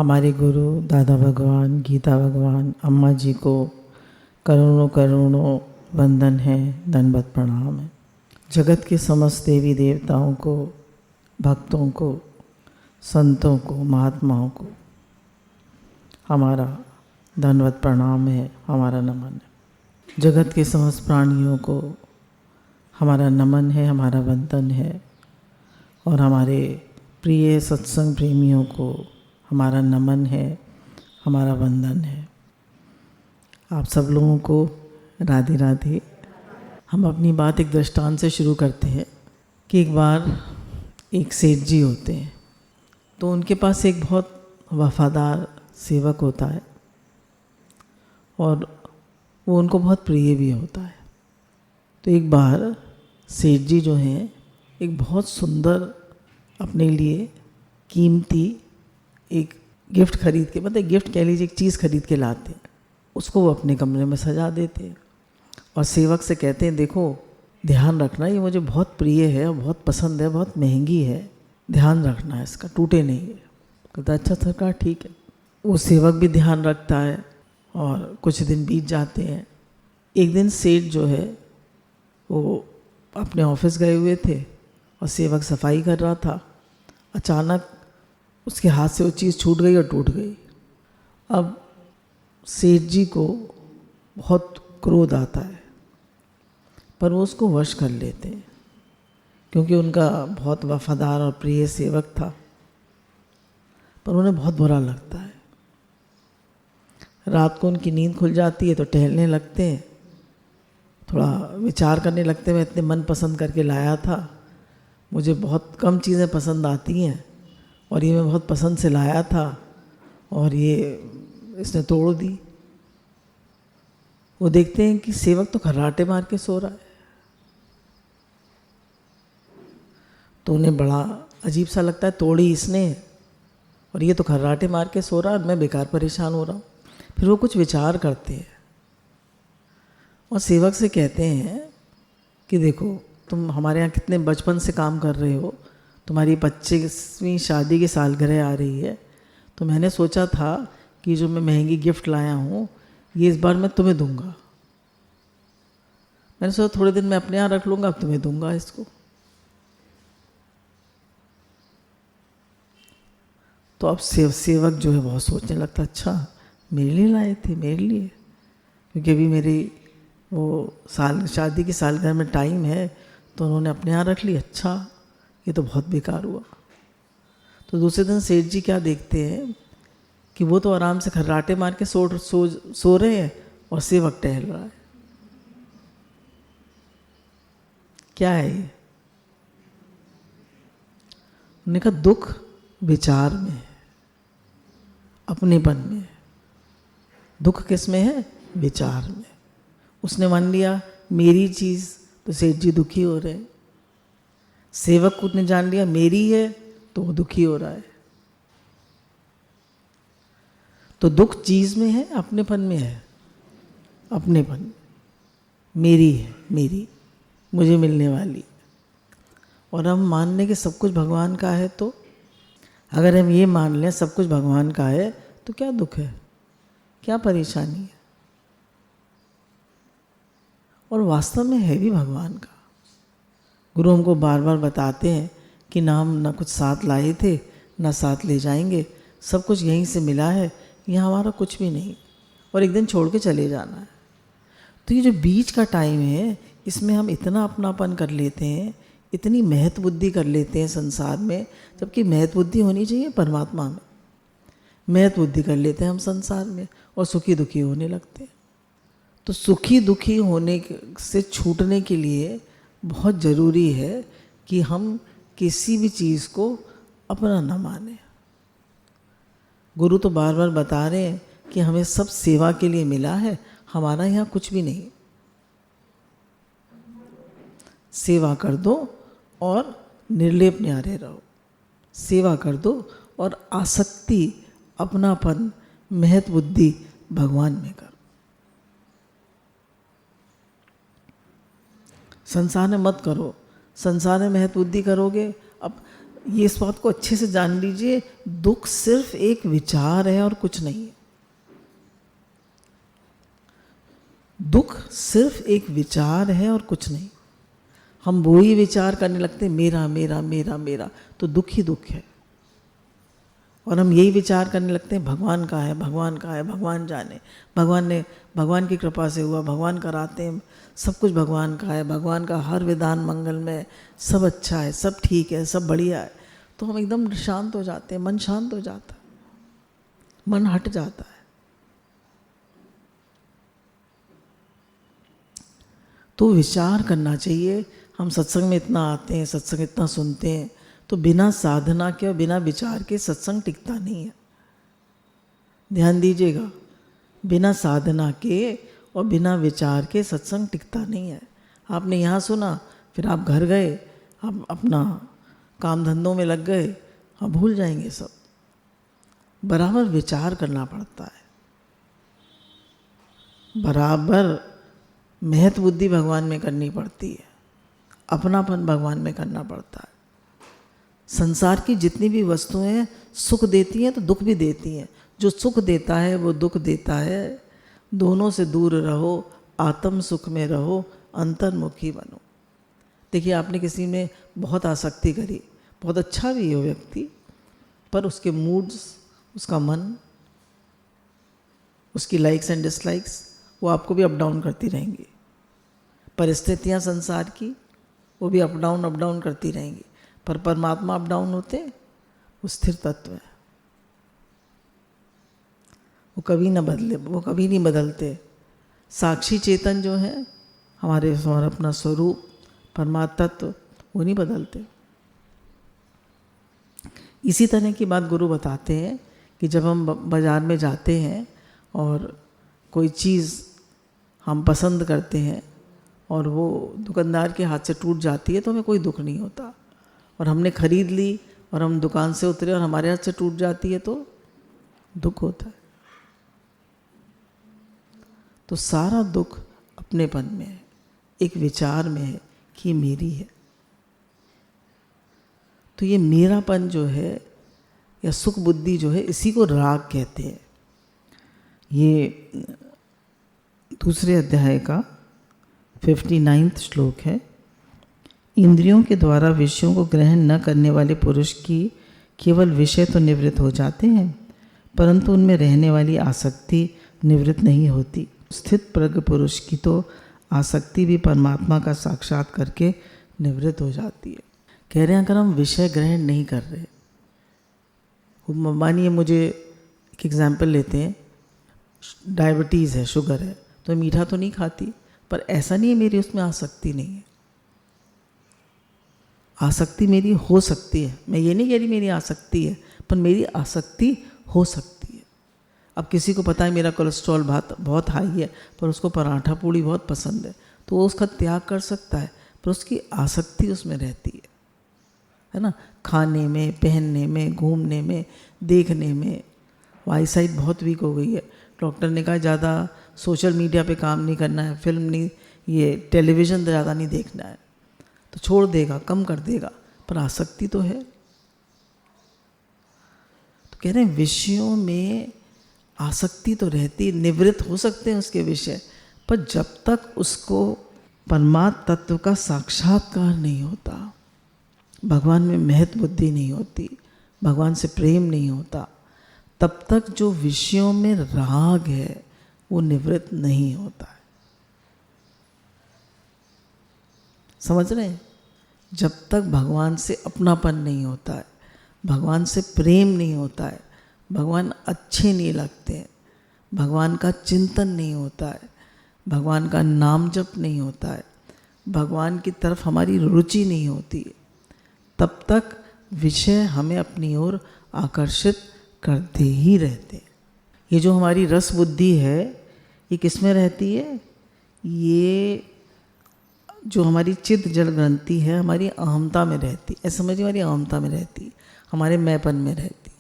हमारे गुरु दादा भगवान, गीता भगवान, अम्मा जी को करोड़ों करोड़ों वंदन है, दंडवत प्रणाम है। जगत के समस्त देवी देवताओं को, भक्तों को, संतों को, महात्माओं को हमारा दंडवत प्रणाम है, हमारा नमन है। जगत के समस्त प्राणियों को हमारा नमन है, हमारा वंदन है। और हमारे प्रिय सत्संग प्रेमियों को हमारा नमन है, हमारा वंदन है। आप सब लोगों को राधे राधे। हम अपनी बात एक दृष्टांत से शुरू करते हैं कि एक बार एक सेठ जी होते हैं, तो उनके पास एक बहुत वफादार सेवक होता है और वो उनको बहुत प्रिय भी होता है। तो एक बार सेठ जी जो हैं एक बहुत सुंदर अपने लिए कीमती एक गिफ्ट खरीद के, मतलब गिफ्ट कह लीजिए, एक चीज़ खरीद के लाते हैं। उसको वो अपने कमरे में सजा देते हैं और सेवक से कहते हैं, देखो ध्यान रखना, ये मुझे बहुत प्रिय है और बहुत पसंद है, बहुत महंगी है, ध्यान रखना है, इसका टूटे नहीं है। कहता अच्छा सरकार ठीक है। वो सेवक भी ध्यान रखता है और कुछ दिन बीत जाते हैं। एक दिन सेठ जो है वो अपने ऑफिस गए हुए थे और सेवक सफाई कर रहा था। अचानक उसके हाथ से वो चीज़ छूट गई और टूट गई। अब सेठ जी को बहुत क्रोध आता है, पर वो उसको वश कर लेते हैं क्योंकि उनका बहुत वफादार और प्रिय सेवक था। पर उन्हें बहुत बुरा लगता है। रात को उनकी नींद खुल जाती है तो टहलने लगते हैं, थोड़ा विचार करने लगते हैं, मैं इतने मन पसंद करके लाया था, मुझे बहुत कम चीज़ें पसंद आती हैं और ये मैं बहुत पसंद से लाया था और ये इसने तोड़ दी। वो देखते हैं कि सेवक तो खर्राटे मार के सो रहा है। तो उन्हें बड़ा अजीब सा लगता है, तोड़ी इसने और ये तो खर्राटे मार के सो रहा है, मैं बेकार परेशान हो रहा हूँ। फिर वो कुछ विचार करते हैं और सेवक से कहते हैं कि देखो तुम हमारे यहाँ कितने बचपन से काम कर रहे हो, तुम्हारी 25वीं शादी की सालगिरह आ रही है, तो मैंने सोचा था कि जो मैं महंगी गिफ्ट लाया हूँ ये इस बार मैं तुम्हें दूंगा। मैंने सोचा थोड़े दिन मैं अपने यहाँ रख लूँगा, अब तुम्हें दूंगा इसको। तो अब सेवक जो है बहुत सोचने लगता, अच्छा मेरे लिए लाए थे, मेरे लिए, क्योंकि अभी मेरी वो शादी की सालगिरह में टाइम है, तो उन्होंने अपने यहाँ रख ली। अच्छा ये तो बहुत बेकार हुआ। तो दूसरे दिन सेठ जी क्या देखते हैं कि वो तो आराम से खर्राटे मार के सो रहे हैं और सेवक टहल रहा है। क्या है ये? उन्होंने कहा दुख विचार में है, अपनेपन में है। दुख किस में है? विचार में। उसने मान लिया मेरी चीज़, तो सेठ जी दुखी हो रहे हैं। सेवक को ने जान लिया मेरी है, तो वो दुखी हो रहा है। तो दुख चीज़ में है, अपनेपन में है। अपनेपन मेरी है, मेरी, मुझे मिलने वाली। और हम मान लें कि सब कुछ भगवान का है, तो अगर हम ये मान लें सब कुछ भगवान का है, तो क्या दुख है, क्या परेशानी है? और वास्तव में है भी भगवान का। गुरु हमको बार बार बताते हैं कि ना हम ना कुछ साथ लाए थे, ना साथ ले जाएंगे, सब कुछ यहीं से मिला है, यहाँ हमारा कुछ भी नहीं, और एक दिन छोड़ के चले जाना है। तो ये जो बीच का टाइम है, इसमें हम इतना अपनापन कर लेते हैं, इतनी महत्व बुद्धि कर लेते हैं संसार में, जबकि महत्व बुद्धि होनी चाहिए परमात्मा में। महत्व बुद्धि कर लेते हैं हम संसार में और सुखी दुखी होने लगते हैं। तो सुखी दुखी होने से छूटने के लिए बहुत ज़रूरी है कि हम किसी भी चीज़ को अपना न माने। गुरु तो बार बार बता रहे हैं कि हमें सब सेवा के लिए मिला है, हमारा यहाँ कुछ भी नहीं। सेवा कर दो और निर्लेप न्यारे रहो। सेवा कर दो और आसक्ति, अपनापन, महत्व बुद्धि भगवान में करो। संसार में मत करो। संसार में महत्व बुद्धि करोगे, अब ये इस बात को अच्छे से जान लीजिए, दुख सिर्फ एक विचार है और कुछ नहीं है। दुख सिर्फ एक विचार है और कुछ नहीं। हम वही विचार करने लगते हैं, मेरा मेरा मेरा मेरा, तो दुख ही दुख है। और हम यही विचार करने लगते हैं, भगवान का है, भगवान का है, भगवान जाने, भगवान की कृपा से हुआ, भगवान कराते हैं, सब कुछ भगवान का है, भगवान का हर विधान मंगल में, सब अच्छा है, सब ठीक है, सब बढ़िया है। तो हम एकदम शांत हो जाते हैं, मन शांत हो जाता है, मन हट जाता है। तो विचार करना चाहिए। हम सत्संग में इतना आते हैं, सत्संग इतना सुनते हैं, तो बिना साधना के और बिना विचार के सत्संग टिकता नहीं है। ध्यान दीजिएगा, बिना साधना के और बिना विचार के सत्संग टिकता नहीं है। आपने यहाँ सुना, फिर आप घर गए, आप अपना काम धंधों में लग गए, आप भूल जाएंगे सब। बराबर विचार करना पड़ता है, बराबर महत्व बुद्धि भगवान में करनी पड़ती है, अपनापन भगवान में करना पड़ता है। संसार की जितनी भी वस्तुएं सुख देती हैं तो दुख भी देती हैं। जो सुख देता है वो दुख देता है। दोनों से दूर रहो, आत्म सुख में रहो, अंतर्मुखी बनो। देखिए, आपने किसी में बहुत आसक्ति करी, बहुत अच्छा भी है वो व्यक्ति, पर उसके मूड्स, उसका मन, उसकी लाइक्स एंड डिसलाइक्स, वो आपको भी अप डाउन करती रहेंगी। परिस्थितियाँ संसार की, वो भी अप डाउन करती रहेंगी। पर परमात्मा अप डाउन होते, वो स्थिर तत्व है, वो कभी ना बदले, वो कभी नहीं बदलते। साक्षी चेतन जो है, हमारे और अपना स्वरूप परमात्मा तत्व, वो नहीं बदलते। इसी तरह की बात गुरु बताते हैं कि जब हम बाज़ार में जाते हैं और कोई चीज़ हम पसंद करते हैं और वो दुकानदार के हाथ से टूट जाती है तो हमें कोई दुख नहीं होता, और हमने खरीद ली और हम दुकान से उतरे और हमारे हाथ से टूट जाती है तो दुख होता है। तो सारा दुख अपनेपन में है, एक विचार में है कि ये मेरी है। तो ये मेरापन जो है या सुख बुद्धि जो है, इसी को राग कहते हैं। ये दूसरे अध्याय का 59वां श्लोक है। इंद्रियों के द्वारा विषयों को ग्रहण न करने वाले पुरुष की केवल विषय तो निवृत्त हो जाते हैं, परंतु उनमें रहने वाली आसक्ति निवृत्त नहीं होती। स्थित प्रज्ञ पुरुष की तो आसक्ति भी परमात्मा का साक्षात करके निवृत्त हो जाती है। कह रहे हैं, अगर हम विषय ग्रहण नहीं कर रहे, मानिए मुझे एक एग्जाम्पल लेते हैं, डायबिटीज़ है, शुगर है, तो मीठा तो नहीं खाती, पर ऐसा नहीं है मेरी उसमें आसक्ति नहीं है। आसक्ति मेरी हो सकती है, मैं ये नहीं कह रही मेरी आसक्ति है, पर मेरी आसक्ति हो सकती है। अब किसी को पता है मेरा कोलेस्ट्रॉल बहुत हाई है, पर उसको पराठा पूड़ी बहुत पसंद है, तो वो उसका त्याग कर सकता है, पर उसकी आसक्ति उसमें रहती है ना। खाने में, पहनने में, घूमने में, देखने में। वाई साइड बहुत वीक हो गई है, डॉक्टर ने कहा ज़्यादा सोशल मीडिया पे काम नहीं करना है, फिल्म नहीं, ये टेलीविज़न ज़्यादा नहीं देखना है, तो छोड़ देगा, कम कर देगा, पर आसक्ति तो है। तो कह रहे हैं विषयों में आसक्ति तो रहती, निवृत्त हो सकते हैं उसके विषय, पर जब तक उसको परमात्म तत्व का साक्षात्कार नहीं होता, भगवान में महत्व बुद्धि नहीं होती, भगवान से प्रेम नहीं होता, तब तक जो विषयों में राग है वो निवृत्त नहीं होता है। समझ रहे हैं? जब तक भगवान से अपनापन नहीं होता है, भगवान से प्रेम नहीं होता है, भगवान अच्छे नहीं लगते हैं, भगवान का चिंतन नहीं होता है, भगवान का नाम जप नहीं होता है, भगवान की तरफ हमारी रुचि नहीं होती है, तब तक विषय हमें अपनी ओर आकर्षित करते ही रहते हैं। ये जो हमारी रस बुद्धि है, ये किस में रहती है? ये जो हमारी चित्त जड़ ग्रंथि है, हमारी अहमता में रहती है। ऐसा समझिए, हमारी अहमता में रहती है, हमारे मैंपन में रहती है।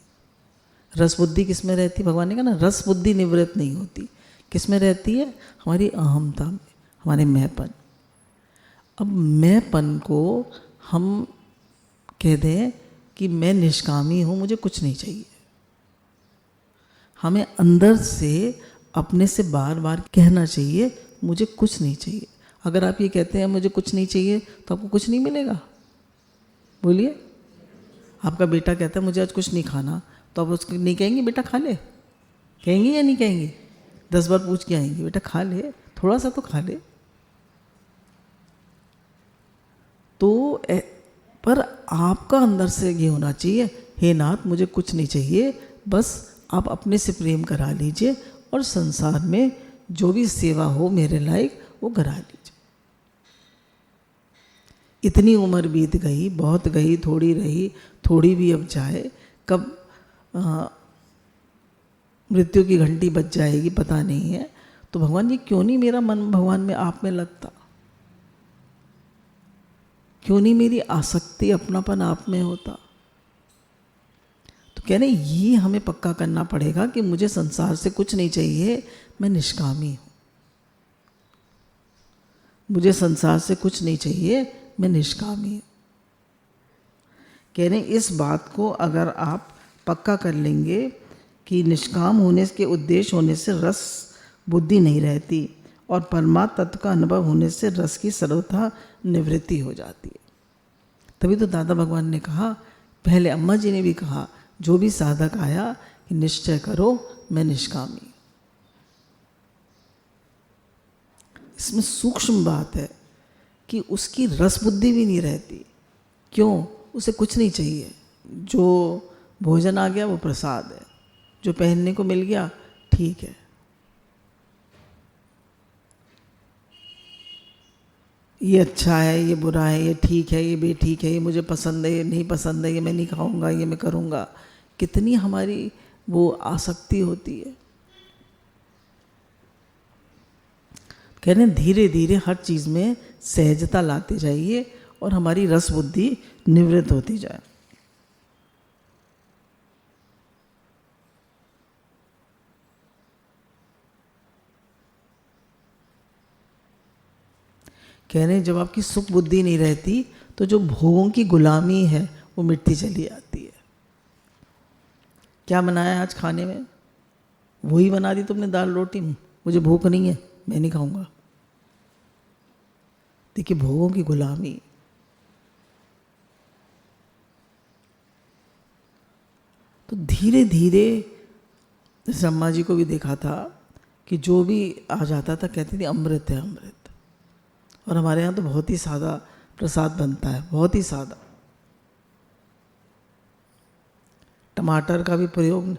रस बुद्धि किस में रहती है? भगवान ने कहा ना, रस बुद्धि निवृत्त नहीं होती। किस में रहती है? हमारी अहमता में, हमारे मैंपन। अब मैंपन को हम कह दें कि मैं निष्कामी हूँ, मुझे कुछ नहीं चाहिए। हमें अंदर से अपने से बार बार कहना चाहिए मुझे कुछ नहीं चाहिए। अगर आप ये कहते हैं मुझे कुछ नहीं चाहिए तो आपको कुछ नहीं मिलेगा। बोलिए, आपका बेटा कहता है मुझे आज कुछ नहीं खाना, तो आप उसको नहीं कहेंगे बेटा खा ले? कहेंगे या नहीं कहेंगे? 10 बार पूछ के आएंगे बेटा खा ले, थोड़ा सा तो खा ले। तो पर आपका अंदर से ये होना चाहिए, हे नाथ मुझे कुछ नहीं चाहिए, बस आप अपने से प्रेम करा लीजिए और संसार में जो भी सेवा हो मेरे लायक वो करा लीजिए। इतनी उम्र बीत गई, बहुत गई, थोड़ी रही, थोड़ी भी अब जाए, कब मृत्यु की घंटी बज जाएगी पता नहीं है। तो भगवान जी क्यों नहीं मेरा मन भगवान में आप में लगता? क्यों नहीं मेरी आसक्ति अपनापन आप में होता? तो कह रहे ये हमें पक्का करना पड़ेगा कि मुझे संसार से कुछ नहीं चाहिए, मैं निष्कामी हूँ। मुझे संसार से कुछ नहीं चाहिए, मैं निष्कामी हूँ। कह रहे इस बात को अगर आप पक्का कर लेंगे कि निष्काम होने के उद्देश्य होने से रस बुद्धि नहीं रहती और परमात्म तत्व का अनुभव होने से रस की सर्वथा निवृत्ति हो जाती है। तभी तो दादा भगवान ने कहा, पहले अम्मा जी ने भी कहा, जो भी साधक आया कि निश्चय करो मैं निष्कामी। इसमें सूक्ष्म बात है कि उसकी रस बुद्धि भी नहीं रहती। क्यों? उसे कुछ नहीं चाहिए। जो भोजन आ गया वो प्रसाद है, जो पहनने को मिल गया ठीक है, ये अच्छा है, ये बुरा है, ये ठीक है, ये बेठीक है, ये मुझे पसंद है, ये नहीं पसंद है, ये मैं नहीं खाऊंगा, ये मैं करूँगा। कितनी हमारी वो आसक्ति होती है। कह रहे धीरे धीरे हर चीज़ में सहजता लाते जाइए और हमारी रस बुद्धि निवृत्त होती जाए। कह रहे जब आपकी सुख बुद्धि नहीं रहती तो जो भोगों की गुलामी है वो मिटती चली आती है। क्या बनाया आज खाने में? वही बना दी तुमने, दाल रोटी, मुझे भूख नहीं है, मैं नहीं खाऊंगा। देखिए भोगों की गुलामी। तो धीरे धीरे जैसे अम्मा जी को भी देखा था कि जो भी आ जाता था कहती थी अमृत है अमृत। और हमारे यहाँ तो बहुत ही सादा प्रसाद बनता है, बहुत ही सादा। टमाटर का भी प्रयोग,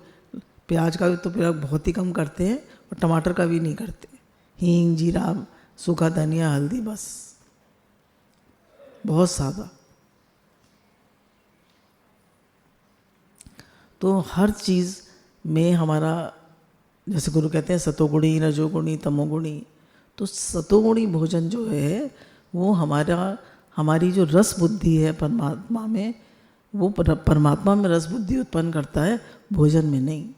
प्याज का भी तो प्रयोग बहुत ही कम करते हैं और टमाटर का भी नहीं करते। हींग, जीरा, सूखा धनिया, हल्दी, बस बहुत सादा। तो हर चीज़ में हमारा, जैसे गुरु कहते हैं सतोगुणी, रजोगुणी, तमोगुणी, तो सतोगुणी भोजन जो है वो हमारी जो रस बुद्धि है परमात्मा में, वो परमात्मा में रस बुद्धि उत्पन्न करता है, भोजन में नहीं।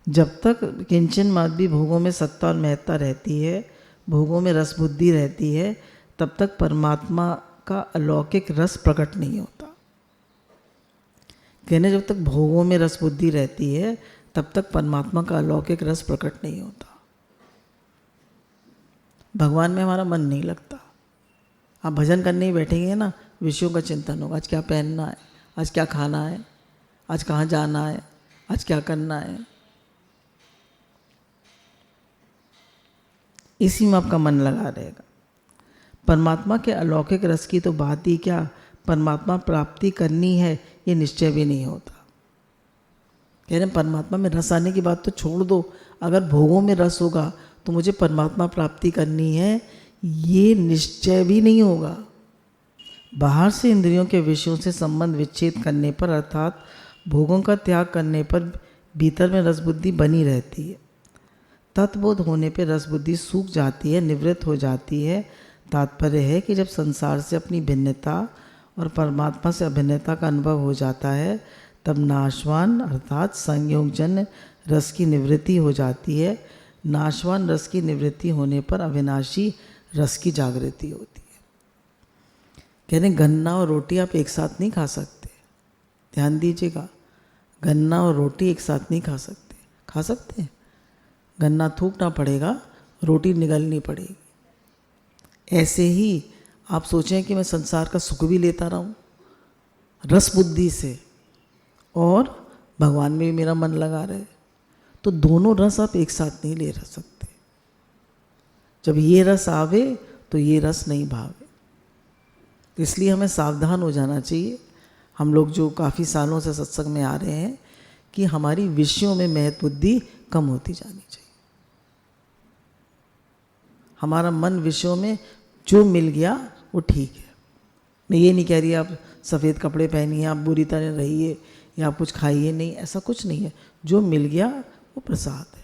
जब तक किंचन मात्र भोगों में सत्ता और महत्ता रहती है, भोगों में रस बुद्धि रहती है, तब तक परमात्मा का अलौकिक रस प्रकट नहीं होता। कहने जब तक भोगों में रस बुद्धि रहती है तब तक परमात्मा का अलौकिक रस प्रकट नहीं होता। भगवान में हमारा मन नहीं लगता। आप भजन करने ही बैठेंगे ना, विषयों का चिंतन होगा। आज क्या पहनना है, आज क्या खाना है, आज कहाँ जाना है, आज क्या करना है, इसी में आपका मन लगा रहेगा। परमात्मा के अलौकिक रस की तो बात ही क्या, परमात्मा प्राप्ति करनी है ये निश्चय भी नहीं होता। कह रहे परमात्मा में रस आने की बात तो छोड़ दो, अगर भोगों में रस होगा तो मुझे परमात्मा प्राप्ति करनी है ये निश्चय भी नहीं होगा। बाहर से इंद्रियों के विषयों से संबंध विच्छेद करने पर, अर्थात भोगों का त्याग करने पर भीतर में रस बुद्धि बनी रहती है। तत्वबोध होने पर रस बुद्धि सूख जाती है, निवृत्त हो जाती है। तात्पर्य है कि जब संसार से अपनी भिन्नता और परमात्मा से अभिन्नता का अनुभव हो जाता है तब नाशवान अर्थात संयोगजन्य रस की निवृत्ति हो जाती है। नाशवान रस की निवृत्ति होने पर अविनाशी रस की जागृति होती है। कहने गन्ना और रोटी आप एक साथ नहीं खा सकते। ध्यान दीजिएगा, गन्ना और रोटी एक साथ नहीं खा सकते। खा सकते हैं, गन्ना थूकना पड़ेगा, रोटी निगलनी पड़ेगी। ऐसे ही आप सोचें कि मैं संसार का सुख भी लेता रहूं रस बुद्धि से और भगवान में भी मेरा मन लगा रहे, तो दोनों रस आप एक साथ नहीं ले रह सकते। जब ये रस आवे तो ये रस नहीं भावे। तो इसलिए हमें सावधान हो जाना चाहिए, हम लोग जो काफ़ी सालों से सत्संग में आ रहे हैं, कि हमारी विषयों में महत्व बुद्धि कम होती जानी चाहिए। हमारा मन विषयों में जो मिल गया वो ठीक है। मैं ये नहीं कह रही आप सफ़ेद कपड़े पहनिए, आप बुरी तरह रहिए या आप कुछ खाइए, नहीं, ऐसा कुछ नहीं है। जो मिल गया वो प्रसाद है।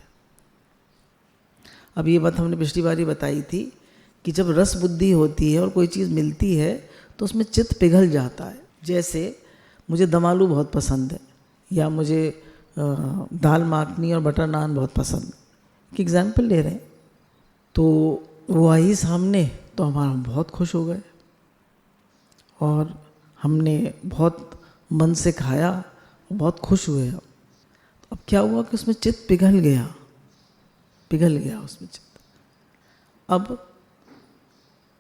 अब ये बात हमने पिछली बार ही बताई थी कि जब रस बुद्धि होती है और कोई चीज़ मिलती है तो उसमें चित्त पिघल जाता है। जैसे मुझे दम आलू बहुत पसंद है या मुझे दाल माखनी और बटर नान बहुत पसंद है, एक एग्जाम्पल ले रहे हैं, तो वो आई सामने तो हमारा बहुत खुश हो गए और हमने बहुत मन से खाया, बहुत खुश हुए। अब क्या हुआ कि उसमें चित्त पिघल गया उसमें चित्त। अब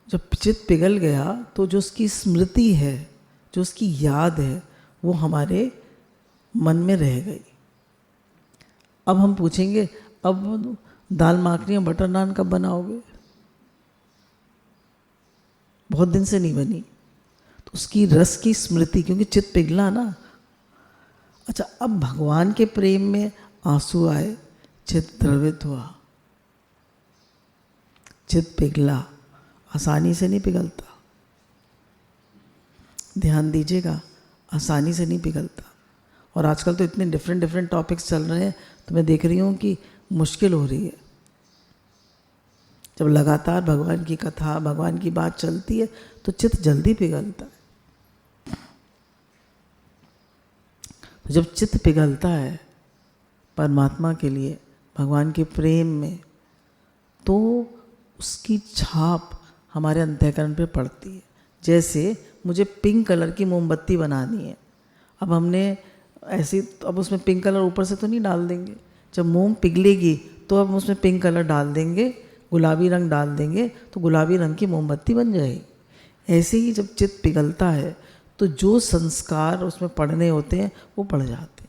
जब चित्त पिघल गया तो जो उसकी स्मृति है, जो उसकी याद है, वो हमारे मन में रह गई। अब हम पूछेंगे अब दाल माखनी और बटर नान कब बनाओगे? बहुत दिन से नहीं बनी। तो उसकी रस की स्मृति, क्योंकि चित्त पिघला ना। अच्छा, अब भगवान के प्रेम में आंसू आए, चित्त द्रवित हुआ, चित्त पिघला, आसानी से नहीं पिघलता। ध्यान दीजिएगा, आसानी से नहीं पिघलता। और आजकल तो इतने डिफरेंट टॉपिक्स चल रहे हैं, तो मैं देख रही हूँ कि मुश्किल हो रही है। जब लगातार भगवान की कथा, भगवान की बात चलती है तो चित्त जल्दी पिघलता है। तो जब चित्त पिघलता है परमात्मा के लिए, भगवान के प्रेम में, तो उसकी छाप हमारे अंतःकरण पे पड़ती है। जैसे मुझे पिंक कलर की मोमबत्ती बनानी है, अब हमने ऐसी, अब उसमें पिंक कलर ऊपर से तो नहीं डाल देंगे। जब मोम पिघलेगी तो अब उसमें पिंक कलर डाल देंगे, गुलाबी रंग डाल देंगे, तो गुलाबी रंग की मोमबत्ती बन जाएगी। ऐसे ही जब चित्त पिघलता है तो जो संस्कार उसमें पड़ने होते हैं वो पड़ जाते हैं।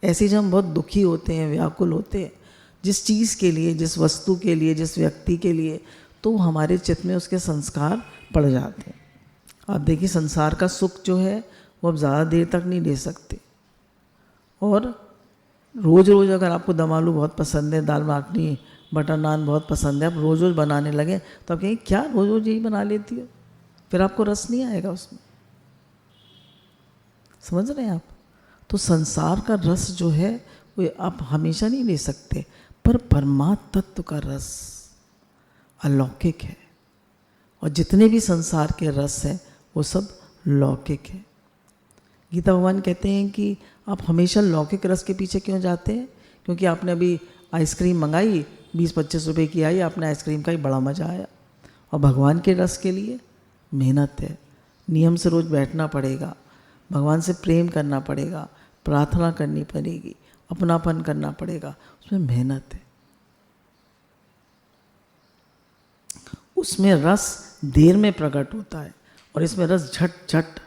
ऐसे जब हम बहुत दुखी होते हैं, व्याकुल होते हैं जिस चीज़ के लिए, जिस वस्तु के लिए, जिस व्यक्ति के लिए, तो हमारे चित्त में उसके संस्कार पड़ जाते हैं। आप देखिए, संसार का सुख जो है वो अब ज़्यादा देर तक नहीं ले सकते। और रोज़ रोज़ अगर आपको दम आलू बहुत पसंद है, दाल माखनी, बटर नान बहुत पसंद है, आप रोज़ रोज़ बनाने लगे तो आप कहेंगे क्या रोज़ रोज़ यही बना लेती हो? फिर आपको रस नहीं आएगा उसमें। समझ रहे हैं आप? तो संसार का रस जो है वो आप हमेशा नहीं ले सकते, पर परमात्म तत्व का रस अलौकिक है। और जितने भी संसार के रस हैं वो सब लौकिक है। गीता भगवान कहते हैं कि आप हमेशा लौकिक रस के पीछे क्यों जाते हैं? क्योंकि आपने अभी आइसक्रीम मंगाई, 20-25 रुपए की आई, आपने आइसक्रीम का ही बड़ा मज़ा आया। और भगवान के रस के लिए मेहनत है, नियम से रोज़ बैठना पड़ेगा, भगवान से प्रेम करना पड़ेगा, प्रार्थना करनी पड़ेगी, अपनापन करना पड़ेगा, उसमें मेहनत है। उसमें रस देर में प्रकट होता है और इसमें रस झट झट।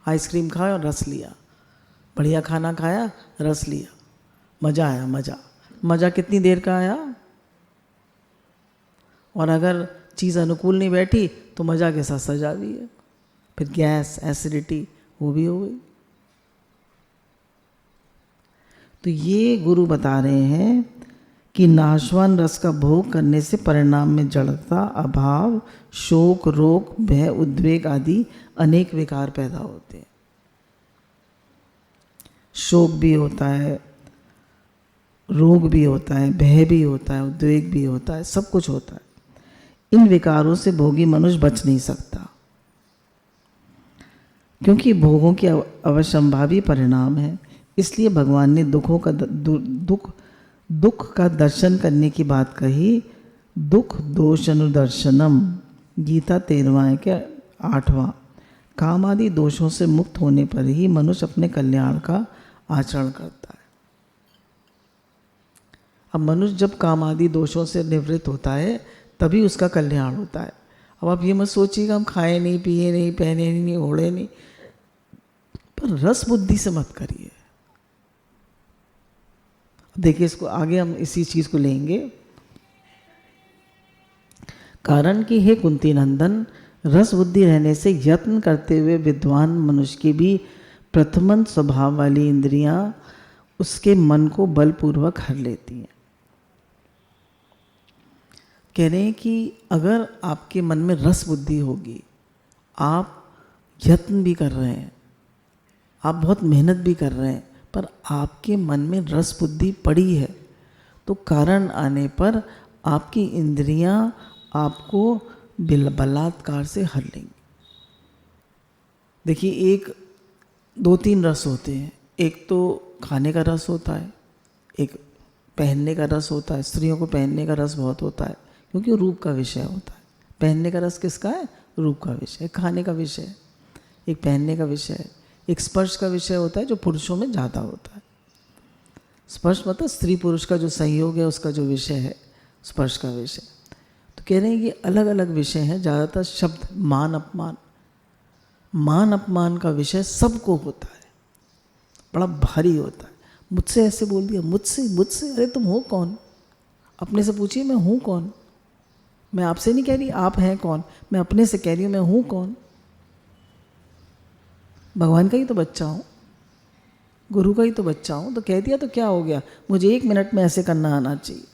आइसक्रीम खाया और रस लिया, बढ़िया खाना खाया, रस लिया, मज़ा आया। मज़ा कितनी देर का आया? और अगर चीज़ अनुकूल नहीं बैठी तो मज़ा के साथ सजा भी है, फिर गैस, एसिडिटी वो भी हो गई। तो ये गुरु बता रहे हैं कि नाशवान रस का भोग करने से परिणाम में जड़ता, अभाव, शोक, रोग, भय, उद्वेग आदि अनेक विकार पैदा होते हैं। शोक भी होता है, रोग भी होता है, भय भी होता है, उद्वेग भी होता है, सब कुछ होता है। इन विकारों से भोगी मनुष्य बच नहीं सकता, क्योंकि भोगों के अवश्यंभावी परिणाम है। इसलिए भगवान ने दुख का दर्शन करने की बात कही। दुख दोष अनुदर्शनम, गीता 13वां के 8वां। काम आदि दोषों से मुक्त होने पर ही मनुष्य अपने कल्याण का आचरण करता है। अब मनुष्य जब काम आदि दोषों से निवृत्त होता है तभी उसका कल्याण होता है। अब आप ये मत सोचिएगा हम खाए नहीं, पिए नहीं, पहने नहीं, ओढ़े नहीं, पर रस बुद्धि से मत करिए। देखिए इसको आगे हम इसी चीज को लेंगे। कारण कि हे कुंती नंदन, रस बुद्धि रहने से यत्न करते हुए विद्वान मनुष्य की भी प्रथमन स्वभाव वाली इंद्रियां उसके मन को बलपूर्वक हर लेती हैं। कह रहे हैं कि अगर आपके मन में रस बुद्धि होगी, आप यत्न भी कर रहे हैं, आप बहुत मेहनत भी कर रहे हैं, पर आपके मन में रस बुद्धि पड़ी है, तो कारण आने पर आपकी इंद्रियां आपको बलात्कार से हर लेंगी। देखिए एक दो तीन रस होते हैं। एक तो खाने का रस होता है, एक पहनने का रस होता है। स्त्रियों को पहनने का रस बहुत होता है क्योंकि रूप का विषय होता है। पहनने का रस किसका है? रूप का विषय। खाने का विषय है, एक पहनने का विषय है। एक स्पर्श का विषय होता है जो पुरुषों में ज़्यादा होता है। स्पर्श मतलब स्त्री पुरुष का जो संयोग है उसका जो विषय है, स्पर्श का विषय। तो कह रहे हैं कि अलग अलग विषय हैं। ज़्यादातर शब्द मान अपमान, मान अपमान का विषय सबको होता है, बड़ा भारी होता है। मुझसे ऐसे बोल दिया, मुझसे मुझसे, अरे तुम हो कौन? अपने से पूछिए मैं हूँ कौन। मैं आपसे नहीं कह रही आप हैं कौन, मैं अपने से कह रही हूँ मैं हूँ कौन। भगवान का ही तो बच्चा हूँ, गुरु का ही तो बच्चा हूँ। तो कह दिया तो क्या हो गया, मुझे 1 मिनट में ऐसे करना आना चाहिए।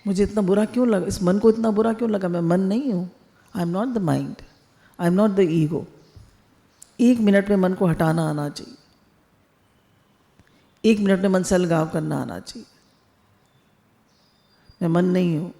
मुझे इतना बुरा क्यों लगा, इस मन को इतना बुरा क्यों लगा? मैं मन नहीं हूँ। I am not the mind, I am not the ego. 1 minute में मन को हटाना आना चाहिए, 1 मिनट में मन से अलगाव करना आना चाहिए। मैं मन नहीं हूँ।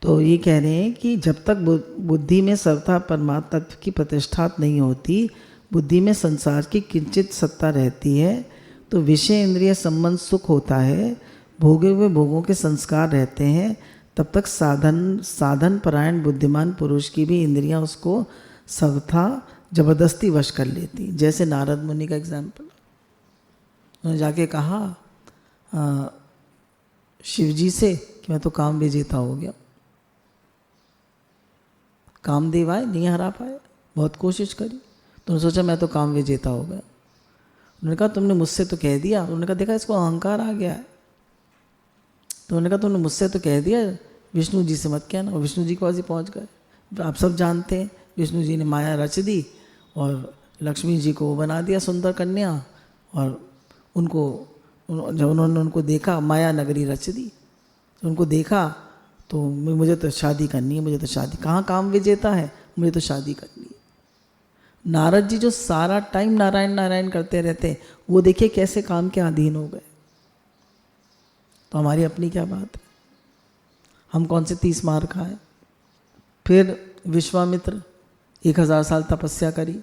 तो ये कह रहे हैं कि जब तक बुद्धि में सर्वथा परमात्मा तत्व की प्रतिष्ठा नहीं होती, बुद्धि में संसार की किंचित सत्ता रहती है, तो विषय इंद्रिय संबंध सुख होता है, भोगे हुए भोगों के संस्कार रहते हैं, तब तक साधन परायण बुद्धिमान पुरुष की भी इंद्रियां उसको सर्वथा जबरदस्ती वश कर लेती। जैसे नारद मुनि का एग्जाम्पल, उन्होंने जाके कहा शिव जी से कि मैं तो काम विजेता हो गया। कामदेव आए, नहीं हरा पाए, बहुत कोशिश करी, तो उन्होंने सोचा मैं तो काम विजेता हो गया। उन्होंने कहा तुमने मुझसे तो कह दिया। उन्होंने कहा देखा इसको अहंकार आ गया है। तो उन्होंने कहा तुमने मुझसे तो कह दिया, विष्णु जी से मत कहना। और विष्णु जी के पास ही पहुँच गए। आप सब जानते हैं विष्णु जी ने माया रच दी और लक्ष्मी जी को बना दिया सुंदर कन्या। और उनको जब उन्होंने उनको देखा, माया नगरी रच दी, तो उनको देखा तो मुझे तो शादी करनी है, मुझे तो शादी, कहाँ काम विजेता है, मुझे तो शादी करनी है। नारद जी जो सारा टाइम नारायण नारायण करते रहते हैं, वो देखिए कैसे काम के अधीन हो गए। तो हमारी अपनी क्या बात है, हम कौन से 30 मार खाए। फिर विश्वामित्र 1000 साल तपस्या करी,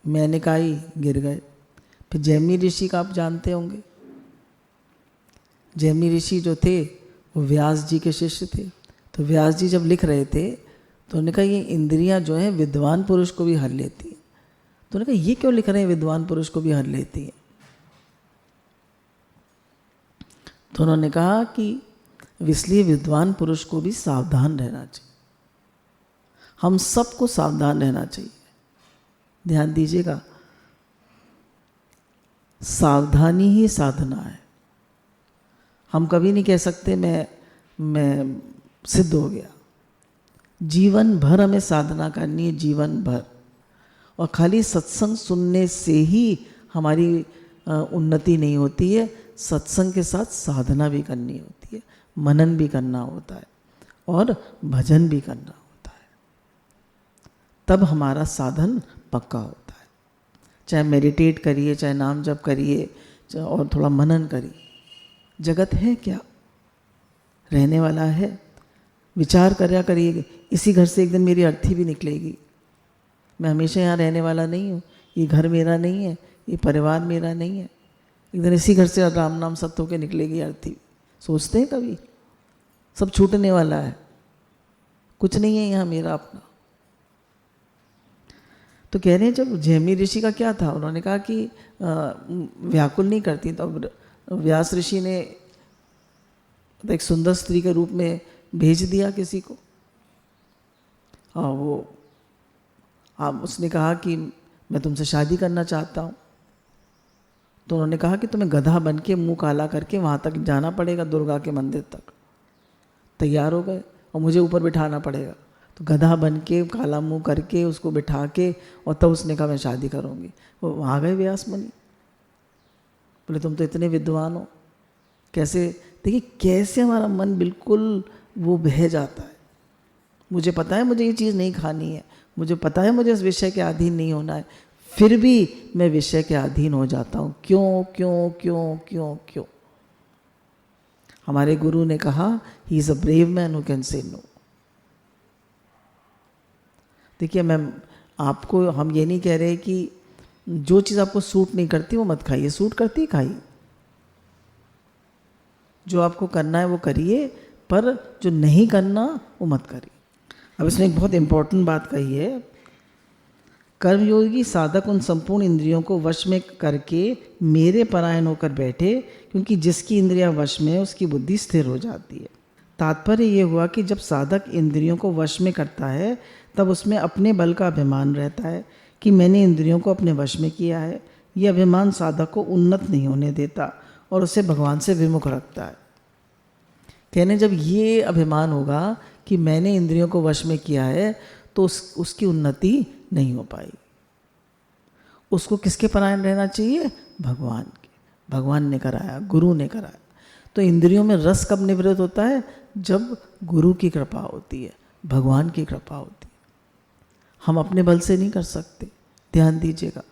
मेनकाई गिर गए। फिर जैमिनी ऋषि का आप जानते होंगे, जैमिनी ऋषि जो थे वो व्यास जी के शिष्य थे। तो व्यास जी जब लिख रहे थे तो उन्होंने कहा ये इंद्रियां जो हैं विद्वान पुरुष को भी हर लेती हैं। तो उन्होंने कहा ये क्यों लिख रहे हैं विद्वान पुरुष को भी हर लेती हैं? तो उन्होंने कहा कि इसलिए विद्वान पुरुष को भी सावधान रहना चाहिए। हम सबको सावधान रहना चाहिए। ध्यान दीजिएगा, सावधानी ही साधना है। हम कभी नहीं कह सकते मैं सिद्ध हो गया। जीवन भर हमें साधना करनी है, जीवन भर। और खाली सत्संग सुनने से ही हमारी उन्नति नहीं होती है, सत्संग के साथ साधना भी करनी होती है, मनन भी करना होता है और भजन भी करना होता है, तब हमारा साधन पक्का होता है। चाहे मेडिटेट करिए, चाहे नाम जप करिए, और थोड़ा मनन करिए। जगत है क्या, रहने वाला है, विचार करया करिए। इसी घर से एक दिन मेरी अर्थी भी निकलेगी। मैं हमेशा यहाँ रहने वाला नहीं हूँ, ये घर मेरा नहीं है, ये परिवार मेरा नहीं है। एक दिन इसी घर से राम नाम सत्य होकर निकलेगी अर्थी। सोचते हैं कभी? सब छूटने वाला है, कुछ नहीं है यहाँ मेरा अपना। तो कह रहे हैं जब जैमिनी ऋषि का क्या था, उन्होंने कहा कि व्याकुल नहीं करती, तो अब व्यास ऋषि ने एक सुंदर स्त्री के रूप में भेज दिया किसी को, और उसने कहा कि मैं तुमसे शादी करना चाहता हूँ। तो उन्होंने कहा कि तुम्हें गधा बन के मुँह काला करके वहाँ तक जाना पड़ेगा, दुर्गा के मंदिर तक। तैयार हो गए, और मुझे ऊपर बिठाना पड़ेगा। तो गधा बन के काला मुँह करके उसको बिठा के, और तब उसने कहा मैं शादी करूँगी। वो वहाँ गए व्यास मुनि, बोले तुम तो इतने विद्वान हो, कैसे, देखिए कैसे हमारा मन बिल्कुल वो बह जाता है। मुझे पता है मुझे ये चीज़ नहीं खानी है, मुझे पता है मुझे इस विषय के अधीन नहीं होना है, फिर भी मैं विषय के अधीन हो जाता हूँ। क्यों क्यों क्यों क्यों क्यों? हमारे गुरु ने कहा he is a brave man who can say no. देखिए मैं आपको, हम ये नहीं कह रहे कि जो चीज़ आपको सूट नहीं करती वो मत खाइए, सूट करती खाइए, जो आपको करना है वो करिए, पर जो नहीं करना वो मत करिए। अब इसमें एक बहुत इंपॉर्टेंट बात कही है, कर्मयोगी साधक उन संपूर्ण इंद्रियों को वश में करके मेरे परायण होकर बैठे, क्योंकि जिसकी इंद्रियां वश में है उसकी बुद्धि स्थिर हो जाती है। तात्पर्य ये हुआ कि जब साधक इंद्रियों को वश में करता है तब उसमें अपने बल का अभिमान रहता है कि मैंने इंद्रियों को अपने वश में किया है। यह अभिमान साधक को उन्नत नहीं होने देता और उसे भगवान से विमुख रखता है। कहने जब ये अभिमान होगा कि मैंने इंद्रियों को वश में किया है तो उसकी उन्नति नहीं हो पाई। उसको किसके परायण रहना चाहिए? भगवान के। भगवान ने कराया, गुरु ने कराया। तो इंद्रियों में रस कब निवृत्त होता है? जब गुरु की कृपा होती है, भगवान की कृपा होती है। हम अपने बल से नहीं कर सकते, ध्यान दीजिएगा।